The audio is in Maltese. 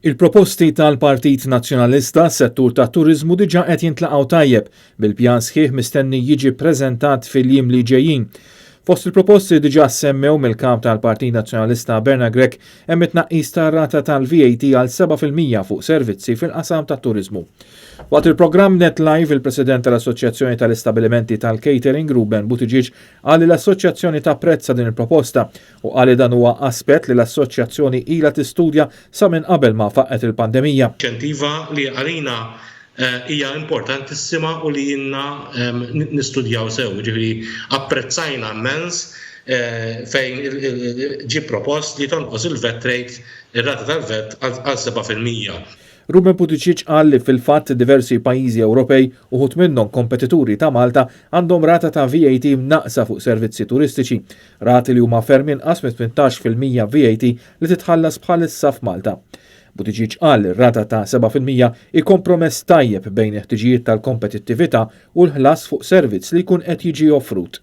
Il-proposti tal-Partit Nazzjonalista settur tat turiżmu diġà qed jintlaqgħu tajjeb bil-pjan sħiħ mistenni jiġi ppreżentat fil-jiem li ġejjin. Fost il-proposti diġà semmew mill-kap tal-Partit Nazzjonalista Bernard Grech hemm it-tnaqqis tar-rata tal-VAT għal 7% fuq servizzi fil-qasam tat-turiżmu. Waqt il-programm Net Live, il-President tal-Assoċjazzjoni tal-Istabilimenti tal-Catering Ruben Buttigieg qal li l-Assoċjazzjoni tapprezza din il-proposta u qal li dan huwa aspett li l-Assoċjazzjoni ilha tistudja sa minn qabel ma faqqet il-pandemija. Inċentiva li għalina hija importantissima u li jinna nistudjaw sew, ġifieri apprezzajna immens fejn ġie propost li tonqos il-VAT rate, ir-rata tal-VAT għal 7%. Ruben Buttigieg qal li fil-fatt diversi pajjiżi Ewropej uħud minnhom kompetituri ta' Malta għandhom rata ta' VAT naqsa fuq servizzi turistiċi, rati li huma ferm inqas minn 18% VAT li titħallas bħalissa f'Malta. Buttigieg qal li r-rata ta' 7% kompromess tajjeb bejn il-ħtiġijiet tal-kompetittività u l-ħlas fuq servizz li jkun qed jiġi offrut.